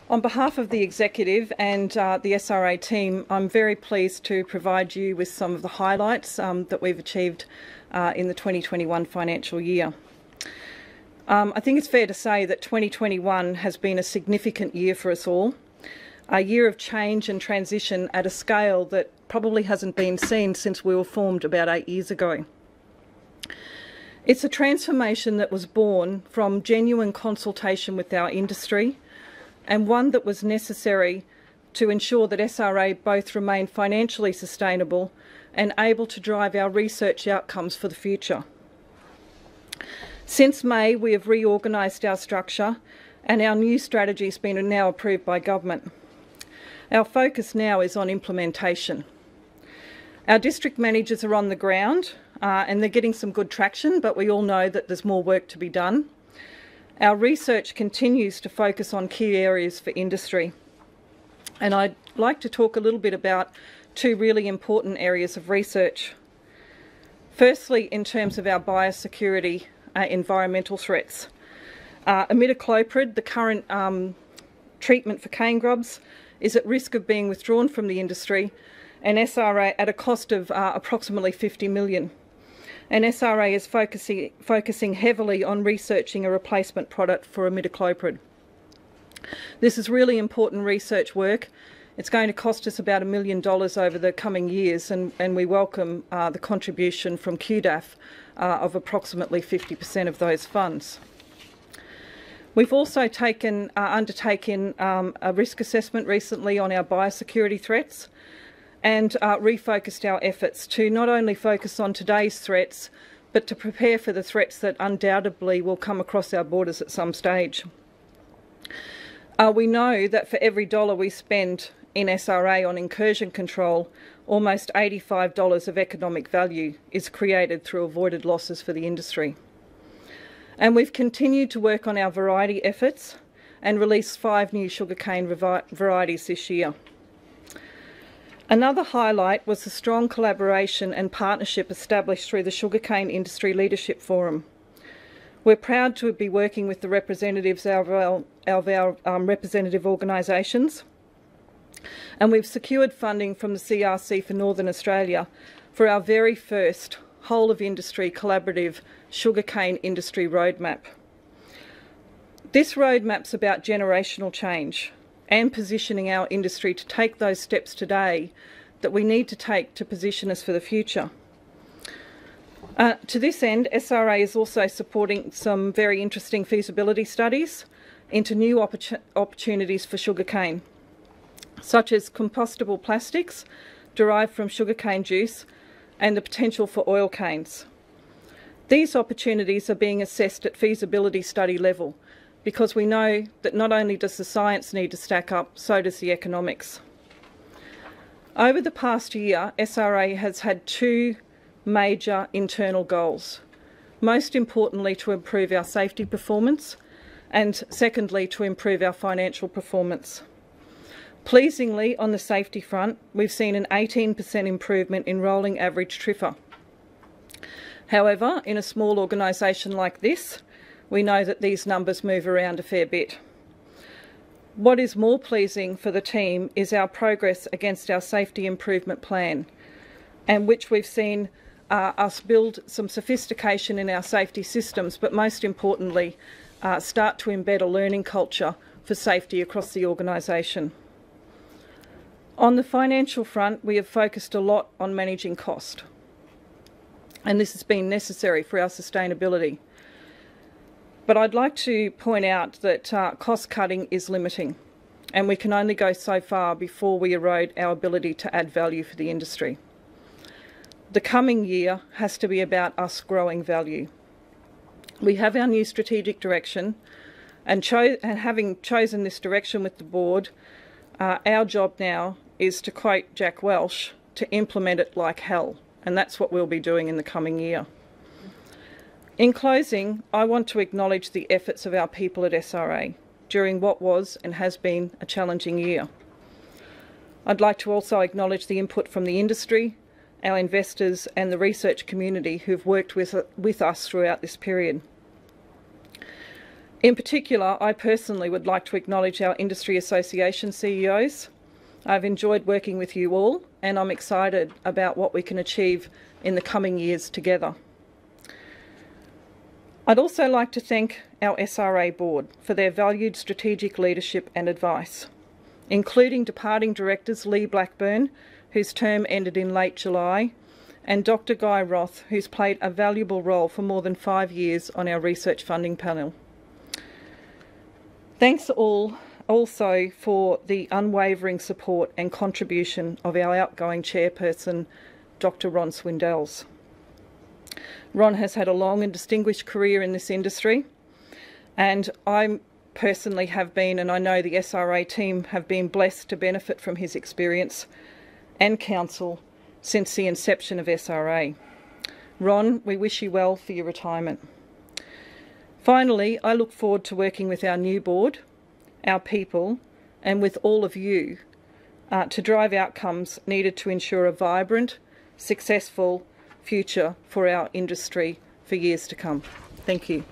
On behalf of the Executive and the SRA team, I'm very pleased to provide you with some of the highlights that we've achieved in the 2021 financial year. I think it's fair to say that 2021 has been a significant year for us all, a year of change and transition at a scale that probably hasn't been seen since we were formed about 8 years ago. It's a transformation that was born from genuine consultation with our industry, and one that was necessary to ensure that SRA both remain financially sustainable and able to drive our research outcomes for the future. Since May, we have reorganised our structure and our new strategy has been now approved by government. Our focus now is on implementation. Our district managers are on the ground and they're getting some good traction, but we all know that there's more work to be done. Our research continues to focus on key areas for industry. And I'd like to talk a little bit about two really important areas of research. Firstly, in terms of our biosecurity environmental threats. Imidacloprid, the current treatment for cane grubs, is at risk of being withdrawn from the industry, and SRA at a cost of approximately $50 million. And SRA is focusing heavily on researching a replacement product for imidacloprid. This is really important research work. It's going to cost us about $1 million over the coming years, and we welcome the contribution from QDAF of approximately 50% of those funds. We've also undertaken a risk assessment recently on our biosecurity threats, and refocused our efforts to not only focus on today's threats, but to prepare for the threats that undoubtedly will come across our borders at some stage. We know that for every dollar we spend in SRA on incursion control, almost $85 of economic value is created through avoided losses for the industry. And we've continued to work on our variety efforts and released 5 new sugarcane varieties this year. Another highlight was the strong collaboration and partnership established through the Sugarcane Industry Leadership Forum. We're proud to be working with the representatives of our representative organisations, and we've secured funding from the CRC for Northern Australia for our very first whole-of-industry collaborative sugarcane industry roadmap. This roadmap's about generational change and positioning our industry to take those steps today that we need to take to position us for the future. To this end, SRA is also supporting some very interesting feasibility studies into new opportunities for sugarcane, such as compostable plastics derived from sugarcane juice and the potential for oil canes. These opportunities are being assessed at feasibility study level, because we know that not only does the science need to stack up, so does the economics. Over the past year, SRA has had 2 major internal goals. Most importantly, to improve our safety performance, and secondly, to improve our financial performance. Pleasingly, on the safety front, we've seen an 18% improvement in rolling average TRIFR. However, in a small organisation like this, we know that these numbers move around a fair bit. What is more pleasing for the team is our progress against our safety improvement plan, and which we've seen us build some sophistication in our safety systems, but most importantly, start to embed a learning culture for safety across the organisation. On the financial front, we have focused a lot on managing cost, and this has been necessary for our sustainability. But I'd like to point out that cost cutting is limiting, and we can only go so far before we erode our ability to add value for the industry. The coming year has to be about us growing value. We have our new strategic direction, and having chosen this direction with the board, our job now is, to quote Jack Welch, to implement it like hell, and that's what we'll be doing in the coming year. In closing, I want to acknowledge the efforts of our people at SRA during what was and has been a challenging year. I'd like to also acknowledge the input from the industry, our investors and the research community who've worked with us throughout this period. In particular, I personally would like to acknowledge our Industry Association CEOs. I've enjoyed working with you all, and I'm excited about what we can achieve in the coming years together. I'd also like to thank our SRA board for their valued strategic leadership and advice, including departing directors Lee Blackburn, whose term ended in late July, and Dr. Guy Roth, who's played a valuable role for more than 5 years on our research funding panel. Thanks all also for the unwavering support and contribution of our outgoing chairperson, Dr. Ron Swindells. Ron has had a long and distinguished career in this industry, and I personally have been, and I know the SRA team have been blessed to benefit from his experience and counsel since the inception of SRA. Ron, we wish you well for your retirement. Finally, I look forward to working with our new board, our people, and with all of you to drive outcomes needed to ensure a vibrant, successful future for our industry for years to come. Thank you.